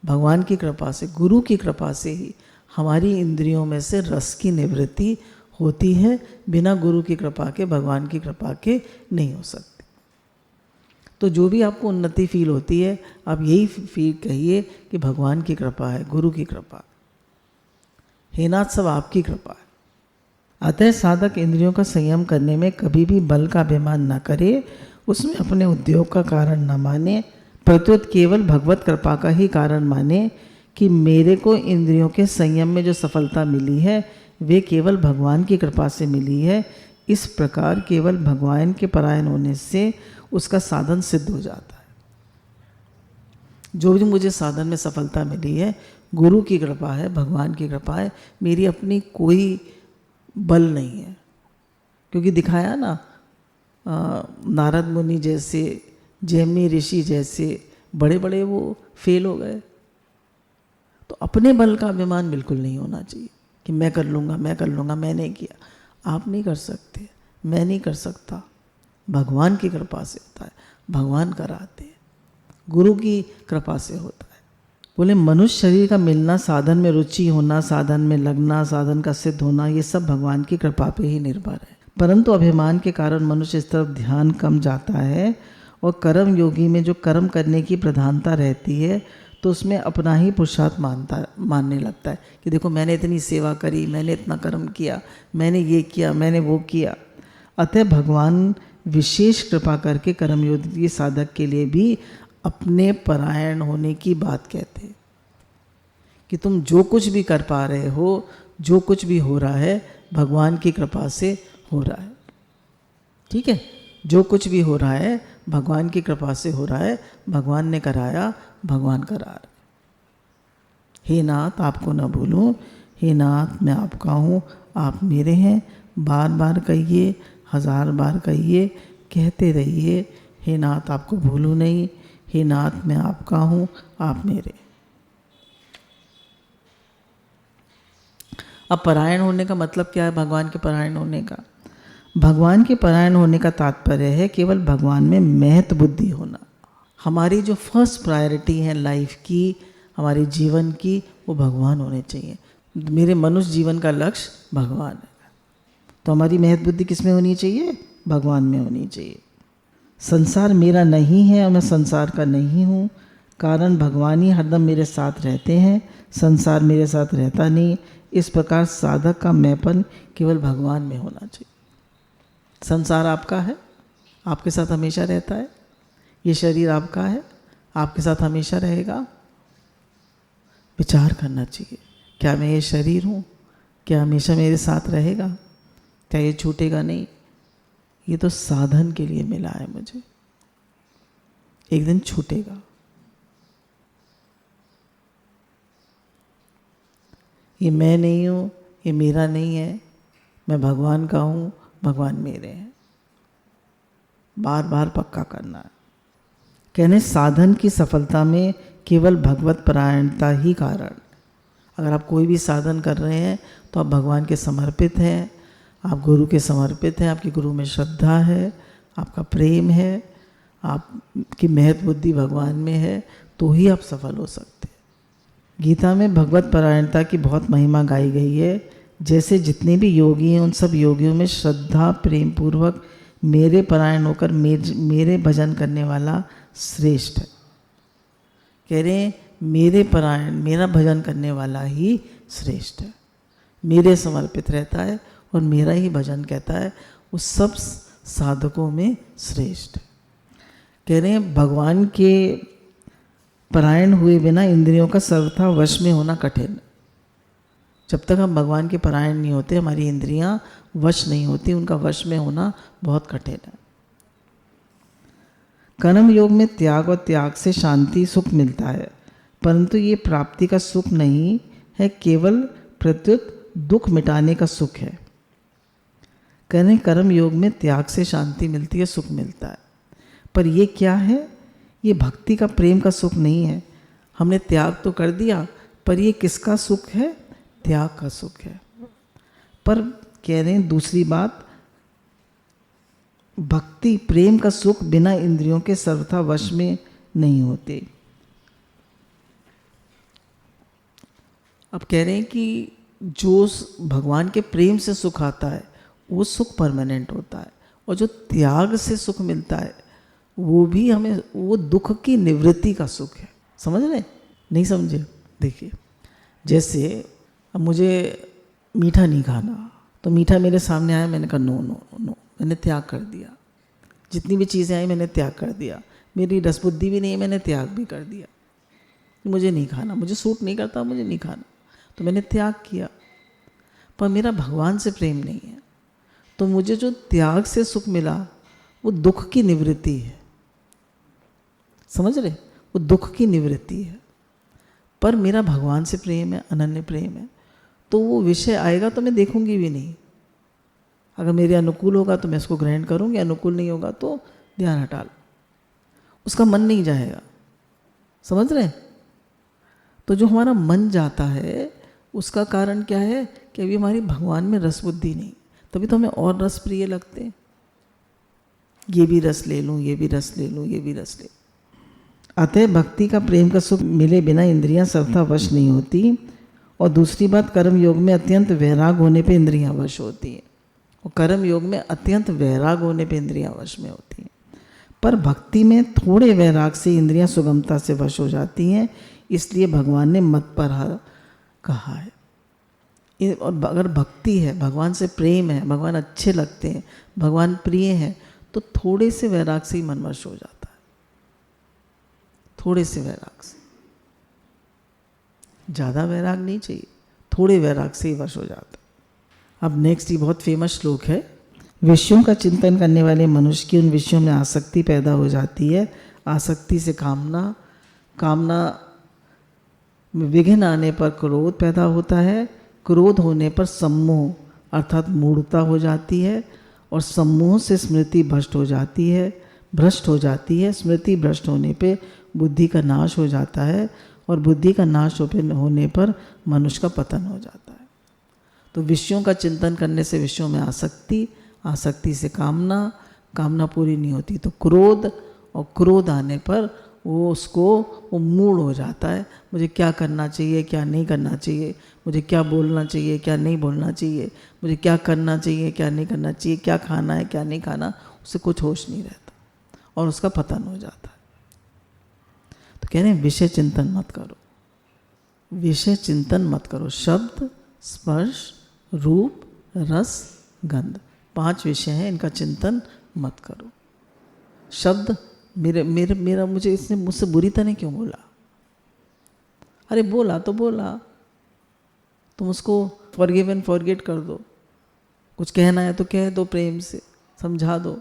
भगवान की कृपा से, गुरु की कृपा से ही हमारी इंद्रियों में से रस की निवृत्ति होती है। बिना गुरु की कृपा के, भगवान की कृपा के नहीं हो सकती। तो जो भी आपको उन्नति फील होती है, आप यही फील कहिए कि भगवान की कृपा है, गुरु की कृपा। हे नाथ, सब आपकी कृपा है। अतः साधक इंद्रियों का संयम करने में कभी भी बल का अभिमान न करे, उसमें अपने उद्योग का कारण न माने, प्रत्युत केवल भगवत कृपा का ही कारण माने कि मेरे को इंद्रियों के संयम में जो सफलता मिली है वे केवल भगवान की कृपा से मिली है। इस प्रकार केवल भगवान के परायण होने से उसका साधन सिद्ध हो जाता है। जो भी मुझे साधन में सफलता मिली है, गुरु की कृपा है, भगवान की कृपा है, मेरी अपनी कोई बल नहीं है। क्योंकि दिखाया ना, नारद मुनि जैसे, जैमिनी ऋषि जैसे बड़े बड़े वो फेल हो गए। तो अपने बल का अभिमान बिल्कुल नहीं होना चाहिए कि मैं कर लूँगा, मैं कर लूँगा, मैं नहीं किया। आप नहीं कर सकते, मैं नहीं कर सकता, भगवान की कृपा से होता है, भगवान कराते हैं, गुरु की कृपा से होता है। बोले मनुष्य शरीर का मिलना, साधन में रुचि होना, साधन में लगना, साधन का सिद्ध होना, ये सब भगवान की कृपा पे ही निर्भर है। परंतु अभिमान के कारण मनुष्य इस तरफ ध्यान कम जाता है और कर्म योगी में जो कर्म करने की प्रधानता रहती है तो उसमें अपना ही पुरुषार्थ मानने लगता है कि देखो मैंने इतनी सेवा करी, मैंने इतना कर्म किया, मैंने ये किया, मैंने वो किया। अतः भगवान विशेष कृपा करके कर्मयोगी साधक के लिए भी अपने परायण होने की बात कहते हैं कि तुम जो कुछ भी कर पा रहे हो, जो कुछ भी हो रहा है, भगवान की कृपा से हो रहा है। ठीक है, जो कुछ भी हो रहा है भगवान की कृपा से हो रहा है, भगवान ने कराया, भगवान करा रहा। हे नाथ, आपको न भूलूं, हे नाथ मैं आपका हूँ, आप मेरे हैं। बार बार कहिए, 1000 बार कहिए, कहते रहिए, हे नाथ आपको भूलूं नहीं, हे नाथ मैं आपका हूँ, आप मेरे। अब परायण होने का मतलब क्या है? भगवान के परायण होने का, भगवान के परायण होने का तात्पर्य है केवल भगवान में महत बुद्धि होना। हमारी जो फर्स्ट प्रायोरिटी है लाइफ की, हमारे जीवन की, वो भगवान होने चाहिए। मेरे मनुष्य जीवन का लक्ष्य भगवान है, तो हमारी महत बुद्धि किस में होनी चाहिए? भगवान में होनी चाहिए। संसार मेरा नहीं है और मैं संसार का नहीं हूँ, कारण भगवान ही हरदम मेरे साथ रहते हैं, संसार मेरे साथ रहता नहीं। इस प्रकार साधक का मैंपन केवल भगवान में होना चाहिए। संसार आपका है, आपके साथ हमेशा रहता है। ये शरीर आपका है, आपके साथ हमेशा रहेगा। विचार करना चाहिए, क्या मैं ये शरीर हूँ? क्या हमेशा मेरे साथ रहेगा? क्या ये छूटेगा नहीं? ये तो साधन के लिए मिला है मुझे, एक दिन छूटेगा। ये मैं नहीं हूँ, ये मेरा नहीं है, मैं भगवान का हूँ, भगवान मेरे हैं। बार बार पक्का करना है। कहने साधन की सफलता में केवल भगवत परायणता ही कारण। अगर आप कोई भी साधन कर रहे हैं तो आप भगवान के समर्पित हैं, आप गुरु के समर्पित हैं, आपकी गुरु में श्रद्धा है, आपका प्रेम है, आपकी महत्व बुद्धि भगवान में है, तो ही आप सफल हो सकते हैं। गीता में भगवत परायणता की बहुत महिमा गाई गई है। जैसे जितने भी योगी हैं उन सब योगियों में श्रद्धा प्रेम पूर्वक मेरे परायण होकर मेरे भजन करने वाला श्रेष्ठ है। कह रहे हैं मेरे परायण, मेरा भजन करने वाला ही श्रेष्ठ है, मेरे समर्पित रहता है और मेरा ही भजन कहता है, वो सब साधकों में श्रेष्ठ है। कह रहे हैं भगवान के परायण हुए बिना इंद्रियों का सर्वथा वश में होना कठिन है। जब तक हम भगवान के परायण नहीं होते, हमारी इंद्रियां वश नहीं होती, उनका वश में होना बहुत कठिन है। कर्म योग में त्याग और त्याग से शांति सुख मिलता है, परंतु ये प्राप्ति का सुख नहीं है, केवल प्रत्युत दुख मिटाने का सुख है। कहने कर्म योग में त्याग से शांति मिलती है, सुख मिलता है, पर ये क्या है? ये भक्ति का प्रेम का सुख नहीं है। हमने त्याग तो कर दिया, पर ये किसका सुख है? त्याग का सुख है। पर कह रहे हैं दूसरी बात, भक्ति प्रेम का सुख बिना इंद्रियों के सर्वथा वश में नहीं होते। अब कह रहे हैं कि जो भगवान के प्रेम से सुख आता है वो सुख परमानेंट होता है, और जो त्याग से सुख मिलता है वो भी हमें, वो दुख की निवृत्ति का सुख है। समझ रहे? नहीं समझे? देखिए, जैसे अब मुझे मीठा नहीं खाना, तो मीठा मेरे सामने आया, मैंने कहा नो नो नो, मैंने त्याग कर दिया। जितनी भी चीज़ें आई मैंने त्याग कर दिया। मेरी रसबुद्धि भी नहीं है, मैंने त्याग भी कर दिया, मुझे नहीं खाना, मुझे सूट नहीं करता, मुझे नहीं खाना, तो मैंने त्याग किया। पर मेरा भगवान से प्रेम नहीं है, तो मुझे जो त्याग से सुख मिला वो दुख की निवृत्ति है। समझ रहे? वो दुख की निवृत्ति है। पर मेरा भगवान से प्रेम है, अनन्य प्रेम है, तो वो विषय आएगा तो मैं देखूंगी भी नहीं। अगर मेरे अनुकूल होगा तो मैं उसको ग्रहण करूंगी, अनुकूल नहीं होगा तो ध्यान हटा लो, उसका मन नहीं जाएगा। समझ रहे? तो जो हमारा मन जाता है उसका कारण क्या है? कि अभी हमारी भगवान में रस बुद्धि नहीं, तभी तो हमें और रस प्रिय लगते हैं। ये भी रस ले लूँ, ये भी रस ले लूँ, ये भी रस ले। अतः भक्ति का प्रेम का सुख मिले बिना इंद्रियां सर्वथा वश नहीं होती। और दूसरी बात, कर्म योग में अत्यंत वैराग होने पे इंद्रियां वश होती हैं, और कर्म योग में अत्यंत वैराग होने पे इंद्रियां वश में होती हैं। पर भक्ति में थोड़े वैराग से इंद्रियां सुगमता से वश हो जाती हैं, इसलिए भगवान ने मत पर कहा है। और अगर भक्ति है, भगवान से प्रेम है, भगवान अच्छे लगते हैं, भगवान प्रिय हैं, तो थोड़े से वैराग से ही मन वश हो जाता है, थोड़े से वैराग से। ज़्यादा वैराग नहीं चाहिए, थोड़े वैराग से ही वश हो जाता है। अब नेक्स्ट ये बहुत फेमस श्लोक है, विषयों का चिंतन करने वाले मनुष्य की उन विषयों में आसक्ति पैदा हो जाती है, आसक्ति से कामना, कामना में विघ्न आने पर क्रोध पैदा होता है, क्रोध होने पर सम्मोह अर्थात मूढ़ता हो जाती है, और सम्मोह से स्मृति भ्रष्ट हो जाती है, स्मृति भ्रष्ट होने पे बुद्धि का नाश हो जाता है, और बुद्धि का नाश होने पर मनुष्य का पतन हो जाता है। तो विषयों का चिंतन करने से विषयों में आसक्ति, आसक्ति से कामना, कामना पूरी नहीं होती तो क्रोध, और क्रोध आने पर वो मूढ़ हो जाता है। मुझे क्या करना चाहिए, क्या नहीं करना चाहिए, मुझे क्या बोलना चाहिए, क्या नहीं बोलना चाहिए, मुझे क्या करना चाहिए, क्या नहीं करना चाहिए, क्या खाना है, क्या नहीं खाना, उससे कुछ होश नहीं रहता और उसका पतन हो जाता है। तो कह रहे हैं विषय चिंतन मत करो, विषय चिंतन मत करो। शब्द, स्पर्श, रूप, रस, गंध, 5 विषय हैं, इनका चिंतन मत करो। शब्द मेरा मुझे इसने मुझसे बुरी तरह क्यों बोला? अरे बोला तो बोला, तुम उसको फॉरगिव एंड फॉरगेट कर दो। कुछ कहना है तो कह दो, प्रेम से समझा दो।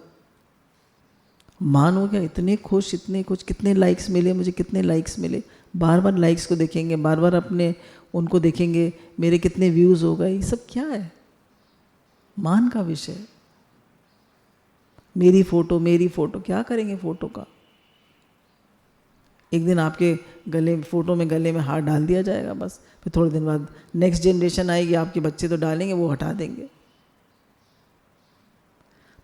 मान हो गया, इतने खुश, इतने कुछ, कितने लाइक्स मिले मुझे, कितने लाइक्स मिले, बार बार लाइक्स को देखेंगे, बार बार अपने उनको देखेंगे, मेरे कितने व्यूज़ हो गए। ये सब क्या है? मान का विषय। मेरी फ़ोटो क्या करेंगे फ़ोटो का? एक दिन आपके फ़ोटो में गले में हाथ डाल दिया जाएगा बस, फिर थोड़े दिन बाद नेक्स्ट जनरेशन आएगी, आपके बच्चे तो डालेंगे, वो हटा देंगे।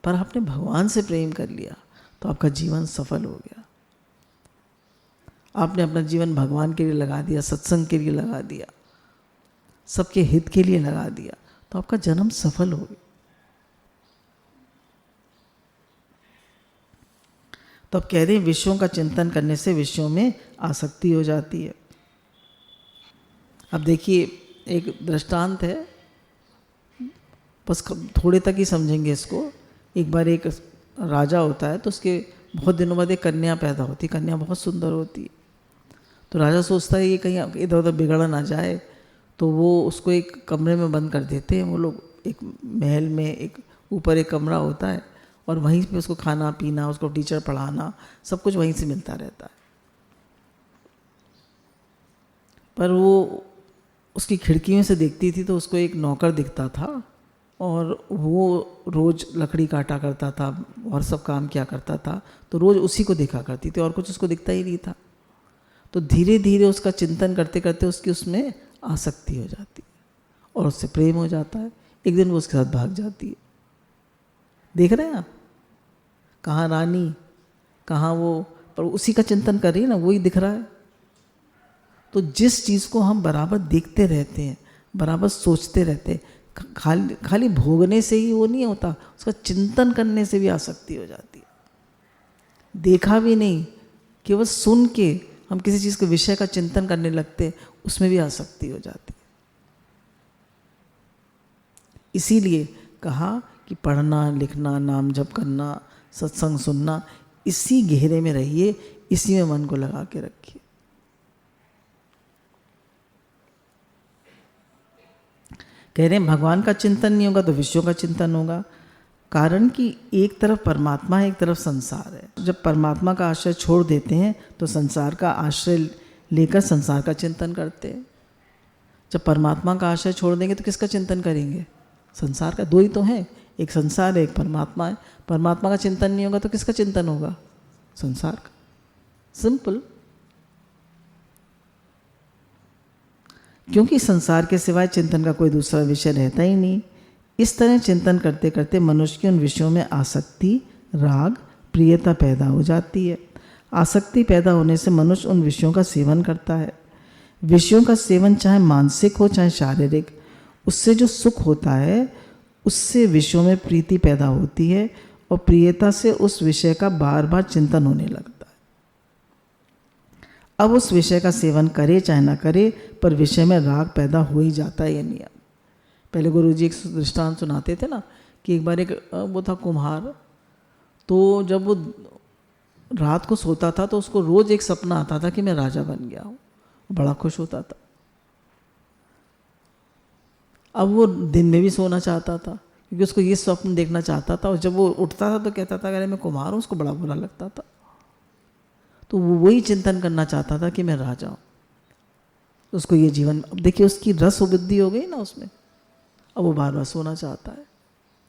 पर आपने भगवान से प्रेम कर लिया तो आपका जीवन सफल हो गया। आपने अपना जीवन भगवान के लिए लगा दिया, सत्संग के लिए लगा दिया, सबके हित के लिए लगा दिया, तो आपका जन्म सफल हो गया। तो अब कह रहे हैं विषयों का चिंतन करने से विषयों में आसक्ति हो जाती है। अब देखिए एक दृष्टांत है, बस थोड़े तक ही समझेंगे इसको। एक बार एक राजा होता है, तो उसके बहुत दिनों बाद एक कन्या पैदा होती है। कन्या बहुत सुंदर होती है। तो राजा सोचता है ये कहीं इधर उधर बिगड़ ना जाए, तो वो उसको एक कमरे में बंद कर देते हैं वो लोग। एक महल में एक ऊपर एक कमरा होता है, और वहीं पे उसको खाना पीना, उसको टीचर पढ़ाना, सब कुछ वहीं से मिलता रहता है। पर वो उसकी खिड़कियों से देखती थी, तो उसको एक नौकर दिखता था, और वो रोज़ लकड़ी काटा करता था और सब काम किया करता था। तो रोज़ उसी को देखा करती थी, और कुछ उसको दिखता ही नहीं था। तो धीरे धीरे उसका चिंतन करते करते उसकी उसमें आसक्ति हो जाती है, और उससे प्रेम हो जाता है। एक दिन वो उसके साथ भाग जाती है। देख रहे हैं आप, कहाँ रानी, कहाँ वो, पर उसी का चिंतन कर रही है ना, वही दिख रहा है। तो जिस चीज़ को हम बराबर देखते रहते हैं, बराबर सोचते रहते हैं, खाली भोगने से ही वो नहीं होता, उसका चिंतन करने से भी आसक्ति हो जाती है। देखा भी नहीं, केवल सुन के हम किसी चीज़ के विषय का चिंतन करने लगते हैं, उसमें भी आसक्ति हो जाती है। इसीलिए कहा कि पढ़ना लिखना, नाम जप करना, सत्संग सुनना, इसी घेरे में रहिए, इसी में मन को लगा के रखिए। कह रहे हैं भगवान का चिंतन नहीं होगा तो विषयों का चिंतन होगा। कारण कि एक तरफ परमात्मा है, एक तरफ संसार है। जब परमात्मा का आश्रय छोड़ देते हैं तो संसार का आश्रय लेकर संसार का चिंतन करते हैं। जब परमात्मा का आश्रय छोड़ देंगे तो किसका चिंतन करेंगे? संसार का। दो ही तो हैं, एक संसार है, एक परमात्मा है। परमात्मा का चिंतन नहीं होगा तो किसका चिंतन होगा? संसार का। सिंपल। क्योंकि संसार के सिवाय चिंतन का कोई दूसरा विषय रहता ही नहीं। इस तरह चिंतन करते करते मनुष्य की उन विषयों में आसक्ति, राग, प्रियता पैदा हो जाती है। आसक्ति पैदा होने से मनुष्य उन विषयों का सेवन करता है। विषयों का सेवन चाहे मानसिक हो चाहे शारीरिक, उससे जो सुख होता है उससे विषयों में प्रीति पैदा होती है, और प्रियता से उस विषय का बार बार चिंतन होने लगता है। अब उस विषय का सेवन करे चाहे ना करे, पर विषय में राग पैदा हो ही जाता है। ये नियम पहले गुरुजी एक दृष्टांत सुनाते थे ना, कि एक बार एक वो था कुम्हार, तो जब वो रात को सोता था तो उसको रोज एक सपना आता था कि मैं राजा बन गया हूँ। बड़ा खुश होता था। अब वो दिन में भी सोना चाहता था, क्योंकि उसको ये स्वप्न देखना चाहता था, और जब वो उठता था तो कहता था अरे मैं कुम्हार हूँ, उसको बड़ा बुरा लगता था। तो वो वही चिंतन करना चाहता था कि मैं राजा हूँ। उसको ये जीवन, अब देखिए उसकी रस बुद्धि हो गई ना उसमें, अब वो बार बार सोना चाहता है।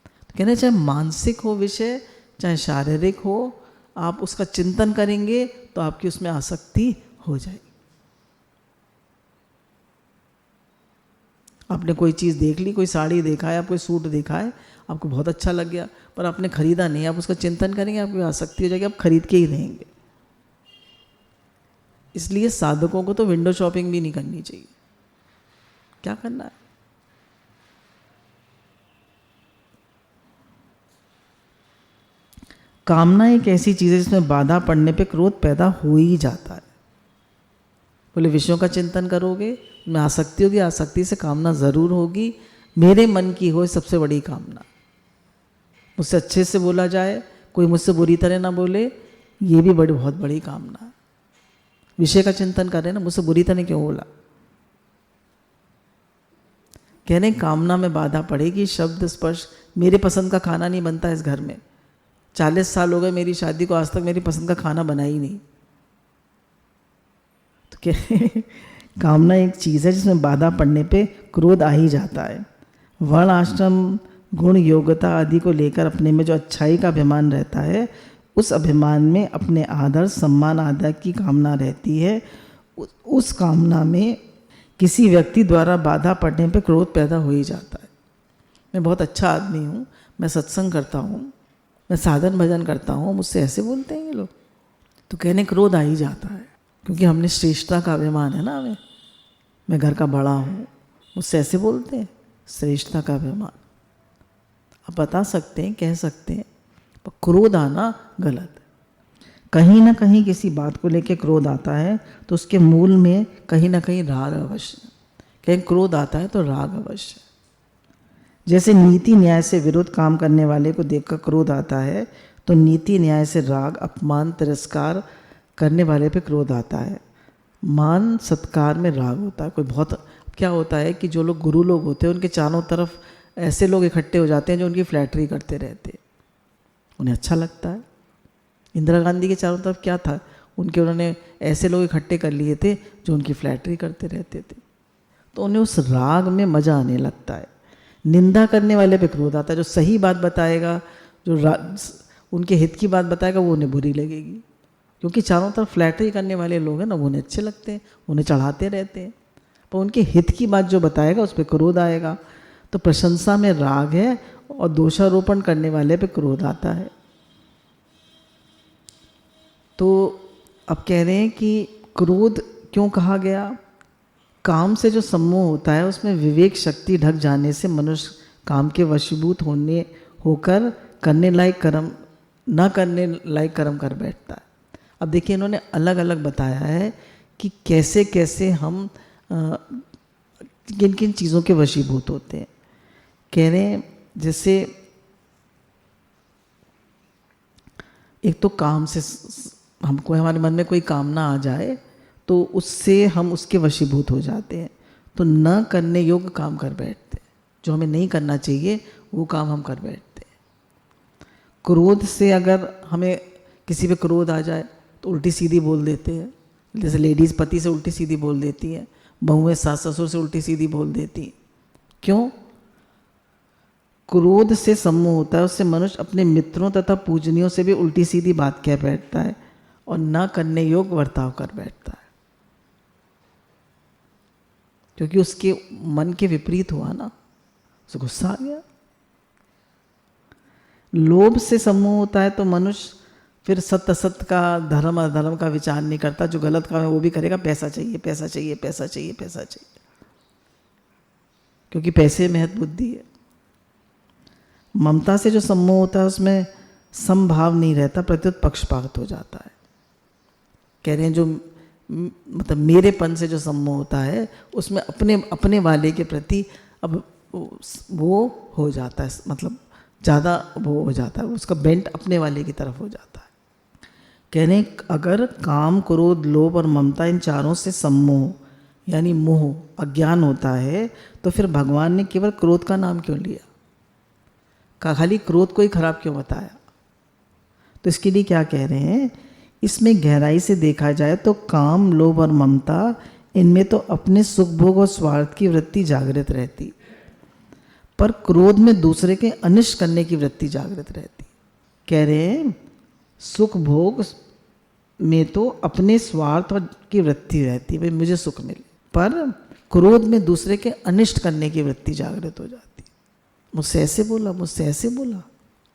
तो कहना चाहे मानसिक हो विषय चाहे शारीरिक हो, आप उसका चिंतन करेंगे तो आपकी उसमें आसक्ति हो जाएगी। आपने कोई चीज़ देख ली, कोई साड़ी देखा है, आप कोई सूट देखा है, आपको बहुत अच्छा लग गया, पर आपने खरीदा नहीं, आप उसका चिंतन करेंगे, आपकी आसक्ति हो जाएगी, आप खरीद के ही रहेंगे। इसलिए साधकों को तो विंडो शॉपिंग भी नहीं करनी चाहिए। क्या करना है? कामना एक ऐसी चीज़ है जिसमें बाधा पड़ने पे क्रोध पैदा हो ही जाता है। बोले विषयों का चिंतन करोगे, में आसक्ति होगी, आसक्ति से कामना ज़रूर होगी। मेरे मन की हो सबसे बड़ी कामना। मुझसे अच्छे से बोला जाए, कोई मुझसे बुरी तरह ना बोले, ये भी बहुत बड़ी कामना है। विषय का चिंतन कर रहे हैं ना, मुझसे बुरी तरह क्यों बोला। कह रहे कामना में बाधा पड़ेगी, शब्द स्पर्श। मेरे पसंद का खाना नहीं बनता इस घर में, 40 साल हो गए मेरी शादी को, आज तक मेरी पसंद का खाना बना ही नहीं। तो कह कामना एक चीज़ है जिसमें बाधा पड़ने पे क्रोध आ ही जाता है। वर्ण आश्रम गुण योग्यता आदि को लेकर अपने में जो अच्छाई का अभिमान रहता है, उस अभिमान में अपने आदर सम्मान आदर की कामना रहती है। उस कामना में किसी व्यक्ति द्वारा बाधा पड़ने पे क्रोध पैदा हो ही जाता है। मैं बहुत अच्छा आदमी हूँ, मैं सत्संग करता हूँ, मैं साधन भजन करता हूँ, मुझसे ऐसे बोलते हैं ये लोग, तो कहने क्रोध आ ही जाता है। क्योंकि हमने श्रेष्ठता का अभिमान है ना हमें, मैं घर का बड़ा हूँ, मुझसे ऐसे बोलते हैं, श्रेष्ठता का अभिमान। आप बता सकते हैं, कह सकते हैं, पर क्रोध आना गलत है। कहीं ना कहीं किसी बात को लेकर क्रोध आता है तो उसके मूल में कहीं ना कहीं राग अवश्य है। कहीं क्रोध आता है तो राग अवश्य है। जैसे नीति न्याय से विरुद्ध काम करने वाले को देखकर क्रोध आता है, तो नीति न्याय से राग, अपमान तिरस्कार करने वाले पे क्रोध आता है। मान सत्कार में राग होता है। कोई बहुत, क्या होता है कि जो लोग गुरु लोग होते हैं उनके चारों तरफ ऐसे लोग इकट्ठे हो जाते हैं जो उनकी फ्लैटरी करते रहते हैं, उन्हें अच्छा लगता है। इंदिरा गांधी के चारों तरफ क्या था, उन्होंने ऐसे लोग इकट्ठे कर लिए थे जो उनकी फ्लैटरी करते रहते थे, तो उन्हें उस राग में मज़ा आने लगता है। निंदा करने वाले पे क्रोध आता है। जो सही बात बताएगा, जो उनके हित की बात बताएगा, वो उन्हें बुरी लगेगी। क्योंकि चारों तरफ फ्लैटरी करने वाले लोग हैं ना, वो उन्हें अच्छे लगते हैं, उन्हें चढ़ाते रहते हैं। पर उनके हित की बात जो बताएगा उस पर क्रोध आएगा। तो प्रशंसा में राग है और दोषारोपण करने वाले पे क्रोध आता है। तो अब कह रहे हैं कि क्रोध क्यों कहा गया। काम से जो सम्मोह होता है उसमें विवेक शक्ति ढक जाने से मनुष्य काम के वशीभूत होकर करने लायक कर्म न करने लायक कर्म कर बैठता है। अब देखिए इन्होंने अलग अलग बताया है कि कैसे कैसे हम किन किन चीज़ों के वशीभूत होते हैं। कह रहे हैं जैसे एक तो काम से हमको, हमारे मन में कोई कामना आ जाए तो उससे हम उसके वशीभूत हो जाते हैं, तो न करने योग्य काम कर बैठते हैं। जो हमें नहीं करना चाहिए वो काम हम कर बैठते हैं। क्रोध से अगर हमें किसी पे क्रोध आ जाए तो उल्टी सीधी बोल देते हैं। जैसे लेडीज़ पति से उल्टी सीधी बोल देती हैं, बहुएं सास ससुर से उल्टी सीधी बोल देती हैं। क्यों? क्रोध से सम्मोह होता है, उससे मनुष्य अपने मित्रों तथा पूजनियों से भी उल्टी सीधी बात कह बैठता है और न करने योग्य बर्ताव कर बैठता है, क्योंकि उसके मन के विपरीत हुआ ना, उसे गुस्सा आ गया। लोभ से सम्मोह होता है तो मनुष्य फिर सत्य असत्य का, धर्म अधर्म का विचार नहीं करता। जो गलत काम है वो भी करेगा, पैसा चाहिए पैसा चाहिए पैसा चाहिए पैसा चाहिए, क्योंकि पैसे में महत्व बुद्धि है। ममता से जो सम्मोह होता है उसमें समभाव नहीं रहता, प्रत्युत पक्षपात हो जाता है। कह रहे हैं जो मतलब मेरेपन से जो सम्मोह होता है उसमें अपने वाले के प्रति अब वो हो जाता है, मतलब ज़्यादा वो हो जाता है, उसका बेंट अपने वाले की तरफ हो जाता है। कह रहे हैं अगर काम, क्रोध, लोभ और ममता इन चारों से सम्मोह यानी मोह, अज्ञान होता है तो फिर भगवान ने केवल क्रोध का नाम क्यों लिया? खाली क्रोध को ही खराब क्यों बताया? तो इसके लिए क्या कह रहे हैं, इसमें गहराई से देखा जाए तो काम, लोभ और ममता, इनमें तो अपने सुख भोग और स्वार्थ की वृत्ति जागृत रहती, पर क्रोध में दूसरे के अनिष्ट करने की वृत्ति जागृत रहती। कह रहे हैं सुख भोग में तो अपने स्वार्थ की वृत्ति रहती है, भाई मुझे सुख मिले, पर क्रोध में दूसरे के अनिष्ट करने की वृत्ति जागृत हो जाती। मुझसे ऐसे बोला, मुझसे ऐसे बोला,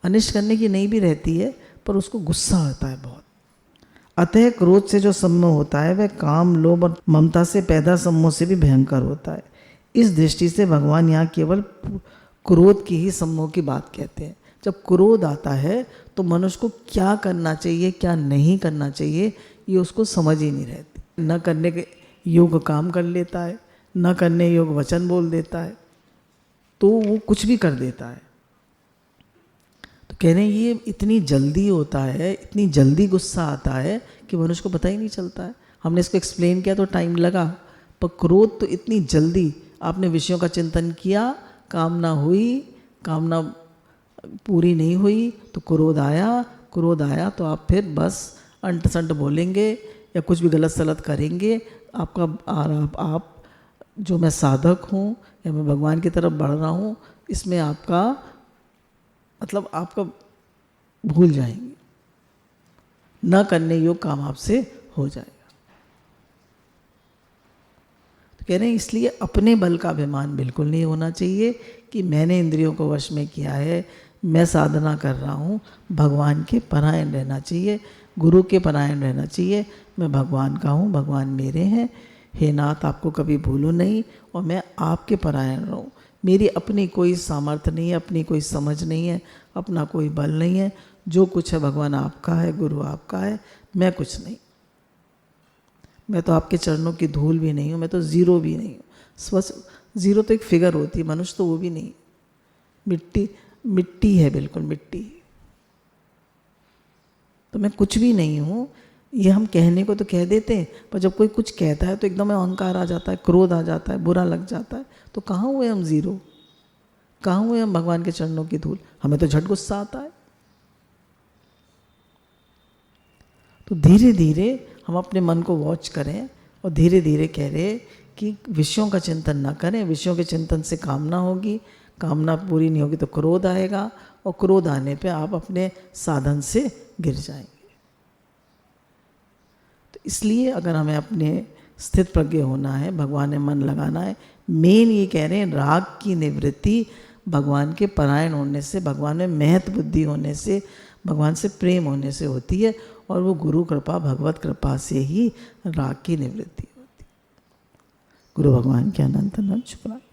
अनिष्ट करने की नहीं भी रहती है पर उसको गुस्सा आता है बहुत। अतः क्रोध से जो सम्मोह होता है वह काम, लोभ और ममता से पैदा सम्मोह से भी भयंकर होता है। इस दृष्टि से भगवान यहाँ केवल क्रोध की ही सम्मोह की बात कहते हैं। जब क्रोध आता है तो मनुष्य को क्या करना चाहिए क्या नहीं करना चाहिए ये उसको समझ ही नहीं रहती। न करने के योग्य काम कर लेता है, न करने योग्य वचन बोल देता है, तो वो कुछ भी कर देता है। तो कह रहे हैं ये इतनी जल्दी होता है, इतनी जल्दी गुस्सा आता है कि मनुष्य को पता ही नहीं चलता है। हमने इसको एक्सप्लेन किया तो टाइम लगा, पर क्रोध तो इतनी जल्दी, आपने विषयों का चिंतन किया, कामना हुई, कामना पूरी नहीं हुई तो क्रोध आया तो आप फिर बस अंट संट बोलेंगे या कुछ भी गलत सलत करेंगे। आप जो मैं साधक हूँ या मैं भगवान की तरफ बढ़ रहा हूँ, इसमें आपका मतलब आपका भूल जाएंगे, न करने योग्य काम आपसे हो जाएगा। तो कह रहे हैं इसलिए अपने बल का अभिमान बिल्कुल नहीं होना चाहिए कि मैंने इंद्रियों को वश में किया है, मैं साधना कर रहा हूँ। भगवान के परायण रहना चाहिए, गुरु के परायण रहना चाहिए। मैं भगवान का हूँ, भगवान मेरे हैं, हे नाथ आपको कभी भूलूं नहीं और मैं आपके परायण रहूँ। मेरी अपनी कोई सामर्थ्य नहीं है, अपनी कोई समझ नहीं है, अपना कोई बल नहीं है। जो कुछ है भगवान आपका है, गुरु आपका है, मैं कुछ नहीं। मैं तो आपके चरणों की धूल भी नहीं हूँ, मैं तो ज़ीरो भी नहीं हूँ। ज़ीरो तो एक फिगर होती है, मनुष्य तो वो भी नहीं, मिट्टी है, बिल्कुल मिट्टी। तो मैं कुछ भी नहीं हूँ। ये हम कहने को तो कह देते हैं, पर जब कोई कुछ कहता है तो एकदम अहंकार आ जाता है, क्रोध आ जाता है, बुरा लग जाता है। तो कहाँ हुए हम ज़ीरो, कहाँ हुए हम भगवान के चरणों की धूल? हमें तो झट गुस्सा आता है। तो धीरे धीरे हम अपने मन को वॉच करें और धीरे धीरे कह रहे कि विषयों का चिंतन ना करें। विषयों के चिंतन से कामना होगी, कामना पूरी नहीं होगी तो क्रोध आएगा, और क्रोध आने पे आप अपने साधन से गिर जाएंगे। तो इसलिए अगर हमें अपने स्थित प्रज्ञ होना है, भगवान में मन लगाना है, मेन ये कह रहे हैं राग की निवृत्ति भगवान के परायण होने से, भगवान में महत्व बुद्धि होने से, भगवान से प्रेम होने से होती है। और वो गुरु कृपा, भगवत कृपा से ही राग की निवृत्ति होती है। गुरु भगवान के अनंत अनंत शुक्राना।